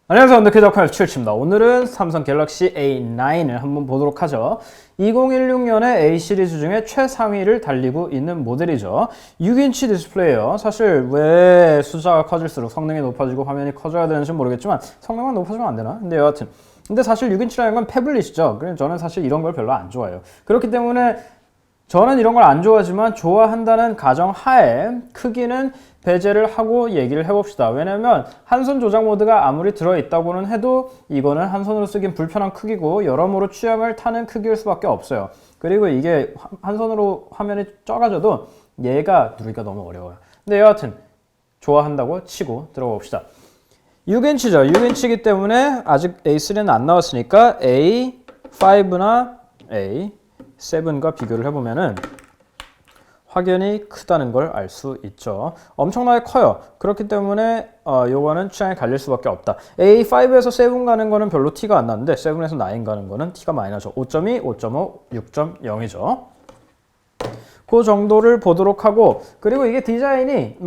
안녕하세요. 언더캐덕할 칠치입니다. 오늘은 삼성 갤럭시 A9을 한번 보도록 하죠. 2016년에 A 시리즈 중에 최상위를 달리고 있는 모델이죠. 6인치 디스플레이예요. 사실 왜 숫자가 커질수록 성능이 높아지고 화면이 커져야 되는지 모르겠지만 성능만 높아지면 안 되나? 근데 여하튼 근데 사실 6인치라는 건 태블릿이죠. 그래서 저는 사실 이런 걸 별로 안 좋아해요. 그렇기 때문에 저는 이런 걸 안 좋아하지만 좋아한다는 가정하에 크기는 배제를 하고 얘기를 해봅시다. 왜냐면 한 손 조작 모드가 아무리 들어있다고는 해도 이거는 한 손으로 쓰긴 불편한 크기고 여러모로 취향을 타는 크기일 수밖에 없어요. 그리고 이게 한 손으로 화면이 작아져도 얘가 누르기가 너무 어려워요. 근데 여하튼 좋아한다고 치고 들어가 봅시다. 6인치죠. 6인치이기 때문에 아직 A3는 안 나왔으니까 A5나 A7과 비교를 해보면은 확연히 크다는 걸 알 수 있죠. 엄청나게 커요. 그렇기 때문에 요거는 취향이 갈릴 수밖에 없다. A5에서 7 가는 거는 별로 티가 안 나는데 7에서 9 가는 거는 티가 많이 나죠. 5.2, 5.5, 6.0이죠. 그 정도를 보도록 하고, 그리고 이게 디자인이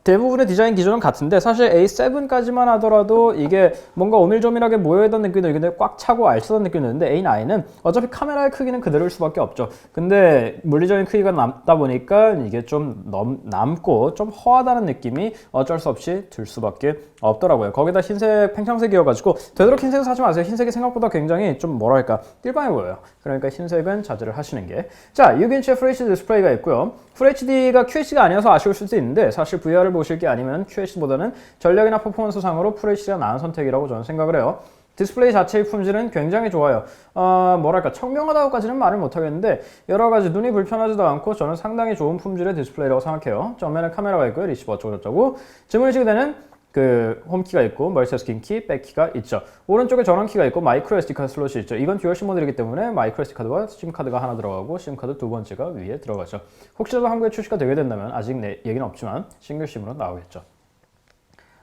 대부분의 디자인 기준은 같은데 사실 A7까지만 하더라도 이게 뭔가 오밀조밀하게 모여있던 느낌이 들는데 꽉 차고 알쓰던 느낌이 드는데 A9은 어차피 카메라의 크기는 그대로일 수밖에 없죠. 근데 물리적인 크기가 남다 보니까 이게 좀 남고 좀 허하다는 느낌이 어쩔 수 없이 들 수밖에 없더라고요. 거기다 흰색 팽창색이어가지고 되도록 흰색은 사지 마세요. 흰색이 생각보다 굉장히 좀 뭐랄까 띨빵해 보여요. 그러니까 흰색은 자제를 하시는 게. 자, 6인치 FHD 디스플레이가 있고요. FHD가 QHD가 아니어서 아쉬울 수도 있는데 사실 VR을 보실 게 아니면 QHD보다는 전력이나 퍼포먼스 상으로 FHD가 나은 선택이라고 저는 생각을 해요. 디스플레이 자체의 품질은 굉장히 좋아요. 뭐랄까 청명하다고까지는 말을 못하겠는데 여러 가지 눈이 불편하지도 않고 저는 상당히 좋은 품질의 디스플레이라고 생각해요. 정면에 카메라가 있고요. 리시버 어쩌고저쩌고 지문인식이 되는 그 홈키가 있고 멀티태스킹 키, 백키가 있죠. 오른쪽에 전원키가 있고 마이크로 SD 카드 슬롯이 있죠. 이건 듀얼 심 모델이기 때문에 마이크로 SD 카드와 심 카드가 하나 들어가고 심 카드 두 번째가 위에 들어가죠. 혹시라도 한국에 출시가 되게 된다면 아직 얘기는 없지만 싱글 심으로 나오겠죠.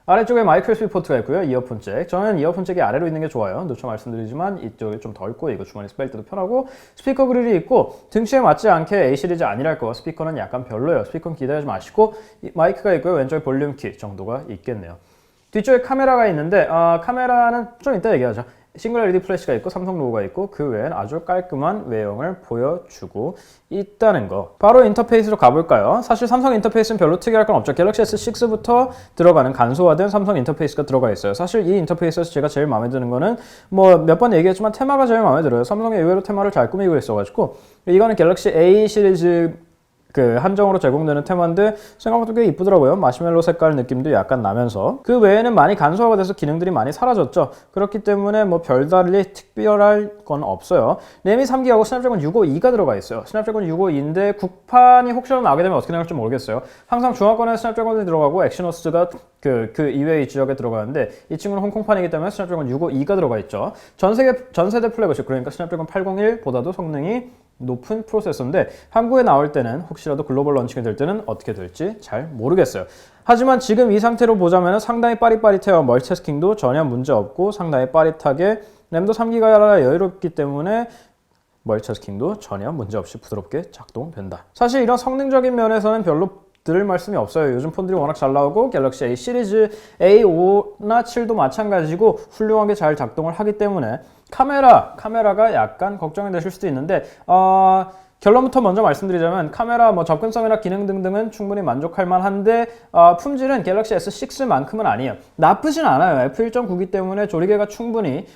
아래쪽에 마이크로 USB 포트가 있고요. 이어폰 잭. 저는 이어폰 잭이 아래로 있는 게 좋아요. 누차 말씀드리지만 이쪽이 좀 덜고 이거 주머니에서 뺄 때도 편하고 스피커 그릴이 있고 등치에 맞지 않게 A 시리즈 아니랄 거 스피커는 약간 별로예요. 스피커는 기대하지 마시고 마이크가 있고요. 왼쪽에 볼륨 키 정도가 있겠네요. 뒤쪽에 카메라가 있는데 카메라는 좀 이따 얘기하죠. 싱글 LED 플래시가 있고 삼성 로고가 있고 그 외엔 아주 깔끔한 외형을 보여주고 있다는 거. 바로 인터페이스로 가볼까요? 사실 삼성 인터페이스는 별로 특이할 건 없죠. 갤럭시 S6부터 들어가는 간소화된 삼성 인터페이스가 들어가 있어요. 사실 이 인터페이스에서 제가 제일 마음에 드는 거는 몇 번 얘기했지만 테마가 제일 마음에 들어요. 삼성이 의외로 테마를 잘 꾸미고 있어가지고 이거는 갤럭시 A 시리즈 한정으로 제공되는 테마인데 생각보다 꽤 이쁘더라고요. 마시멜로 색깔 느낌도 약간 나면서 그 외에는 많이 간소화가 돼서 기능들이 많이 사라졌죠. 그렇기 때문에 별달리 특별할 건 없어요. 램이 3기가고 스냅드래곤 652가 들어가 있어요. 스냅드래곤 652인데 국판이 혹시라도 나오게 되면 어떻게 나올지 모르겠어요. 항상 중화권에 스냅드래곤이 들어가고 엑시노스가 그 이외의 지역에 들어가는데 이 친구는 홍콩판이기 때문에 스냅드래곤 652가 들어가 있죠. 전 세대 플래그십 그러니까 스냅드래곤 801보다도 성능이 높은 프로세서인데 한국에 나올 때는 혹시라도 글로벌 런칭이 될 때는 어떻게 될지 잘 모르겠어요. 하지만 지금 이 상태로 보자면 상당히 빠릿빠릿해요. 멀티태스킹도 전혀 문제 없고 상당히 빠릿하게 램도 3기가라 여유롭기 때문에 멀티태스킹도 전혀 문제 없이 부드럽게 작동된다. 사실 이런 성능적인 면에서는 별로 드릴 말씀이 없어요. 요즘 폰들이 워낙 잘 나오고 갤럭시 A 시리즈 A5나 7도 마찬가지고 훌륭하게 잘 작동을 하기 때문에 카메라가 약간 걱정이 되실 수도 있는데 결론부터 먼저 말씀드리자면 카메라 접근성이나 기능 등등은 충분히 만족할 만한데 품질은 갤럭시 S6만큼은 아니에요. 나쁘진 않아요. F1.9기 때문에 조리개가 충분히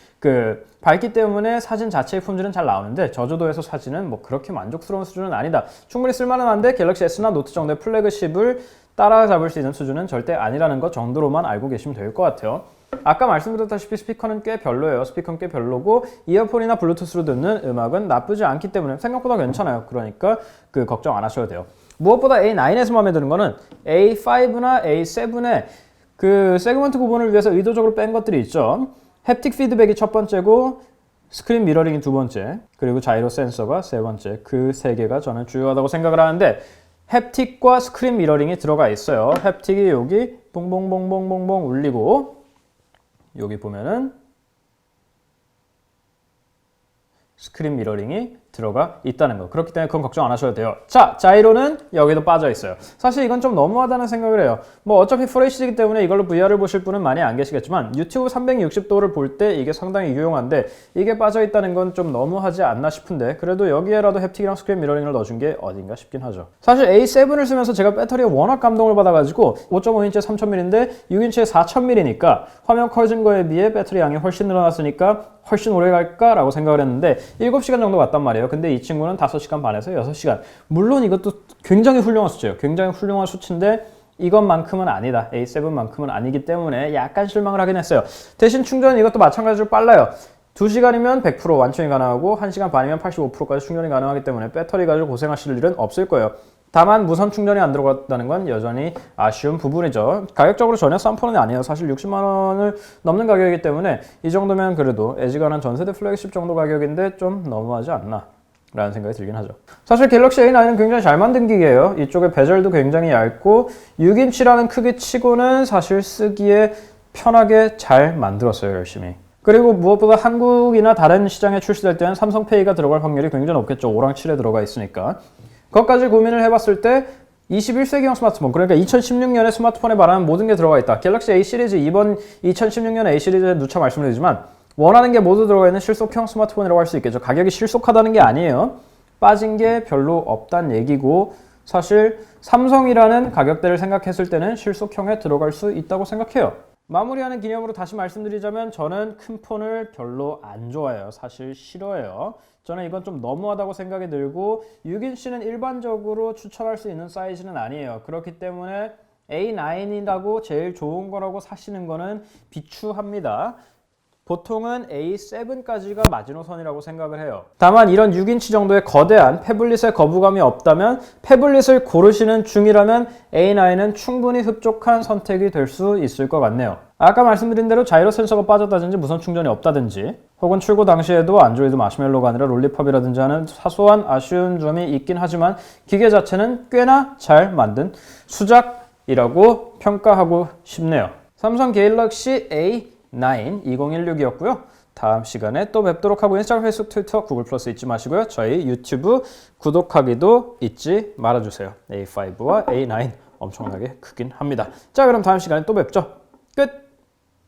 밝기 때문에 사진 자체의 품질은 잘 나오는데 저조도에서 사진은 그렇게 만족스러운 수준은 아니다. 충분히 쓸만은 한데 갤럭시 S나 노트 정도의 플래그십을 따라잡을 수 있는 수준은 절대 아니라는 것 정도로만 알고 계시면 될 것 같아요. 아까 말씀드렸다시피 스피커는 꽤 별로예요. 스피커는 꽤 별로고 이어폰이나 블루투스로 듣는 음악은 나쁘지 않기 때문에 생각보다 괜찮아요. 그러니까 걱정 안 하셔도 돼요. 무엇보다 A9에서 마음에 드는 거는 A5나 A7의 세그먼트 구분을 위해서 의도적으로 뺀 것들이 있죠. 햅틱 피드백이 첫 번째고 스크린 미러링이 두 번째, 그리고 자이로 센서가 세 번째. 그 세 개가 저는 주요하다고 생각을 하는데 햅틱과 스크린 미러링이 들어가 있어요. 햅틱이 여기 봉봉봉봉봉봉 울리고 여기 보면은 스크린 미러링이 들어가 있다는 거. 그렇기 때문에 그건 걱정 안 하셔도 돼요. 자, 자이로는 여기도 빠져 있어요. 사실 이건 좀 너무하다는 생각을 해요. 뭐 어차피 FHD이기 때문에 이걸로 VR을 보실 분은 많이 안 계시겠지만 유튜브 360도를 볼 때 이게 상당히 유용한데 이게 빠져 있다는 건 좀 너무하지 않나 싶은데 그래도 여기에라도 햅틱이랑 스크린 미러링을 넣어준 게 어딘가 싶긴 하죠. 사실 A7을 쓰면서 제가 배터리에 워낙 감동을 받아가지고 5.5인치에 3000mAh인데 6인치에 4000mAh니까 화면 커진 거에 비해 배터리 양이 훨씬 늘어났으니까 훨씬 오래 갈까라고 생각을 했는데 7시간 정도 갔단 말이에요. 근데 이 친구는 5시간 반에서 6시간. 물론 이것도 굉장히 훌륭한 수치예요. 굉장히 훌륭한 수치인데 이것만큼은 아니다. A7만큼은 아니기 때문에 약간 실망을 하긴 했어요. 대신 충전은 이것도 마찬가지로 빨라요. 2시간이면 100% 완충이 가능하고 1시간 반이면 85%까지 충전이 가능하기 때문에 배터리 가지고 고생하실 일은 없을 거예요. 다만 무선 충전이 안 들어갔다는 건 여전히 아쉬운 부분이죠. 가격적으로 전혀 싼 폰은 아니에요. 사실 60만 원을 넘는 가격이기 때문에 이 정도면 그래도 애지간한 전세대 플래그십 정도 가격인데 좀 너무하지 않나 라는 생각이 들긴 하죠. 사실 갤럭시 A9은 굉장히 잘 만든 기계예요. 이쪽에 베젤도 굉장히 얇고 6인치라는 크기 치고는 사실 쓰기에 편하게 잘 만들었어요. 열심히. 그리고 무엇보다 한국이나 다른 시장에 출시될 때는 삼성페이가 들어갈 확률이 굉장히 높겠죠. 5랑 7에 들어가 있으니까. 그것까지 고민을 해봤을 때 21세기형 스마트폰, 그러니까 2016년에 스마트폰에 말하는 모든 게 들어가 있다. 갤럭시 A 시리즈, 이번 2016년 A 시리즈에 누차 말씀드리지만 원하는 게 모두 들어가 있는 실속형 스마트폰이라고 할 수 있겠죠. 가격이 실속하다는 게 아니에요. 빠진 게 별로 없다는 얘기고 사실 삼성이라는 가격대를 생각했을 때는 실속형에 들어갈 수 있다고 생각해요. 마무리하는 기념으로 다시 말씀드리자면 저는 큰 폰을 별로 안 좋아해요. 사실 싫어해요. 저는 이건 좀 너무하다고 생각이 들고 6인치는 일반적으로 추천할 수 있는 사이즈는 아니에요. 그렇기 때문에 A9이라고 제일 좋은 거라고 사시는 거는 비추합니다. 보통은 A7까지가 마지노선이라고 생각을 해요. 다만 이런 6인치 정도의 거대한 패블릿에 거부감이 없다면 패블릿을 고르시는 중이라면 A9은 충분히 흡족한 선택이 될 수 있을 것 같네요. 아까 말씀드린 대로 자이로 센서가 빠졌다든지 무선 충전이 없다든지 혹은 출고 당시에도 안드로이드 마시멜로가 아니라 롤리팝이라든지 하는 사소한 아쉬운 점이 있긴 하지만 기계 자체는 꽤나 잘 만든 수작이라고 평가하고 싶네요. 삼성 갤럭시 A9 2016이었고요. 다음 시간에 또 뵙도록 하고 인스타그램, 페이스북, 트위터, 구글 플러스 잊지 마시고요. 저희 유튜브 구독하기도 잊지 말아주세요. A5와 A9 엄청나게 크긴 합니다. 자, 그럼 다음 시간에 또 뵙죠. 끝!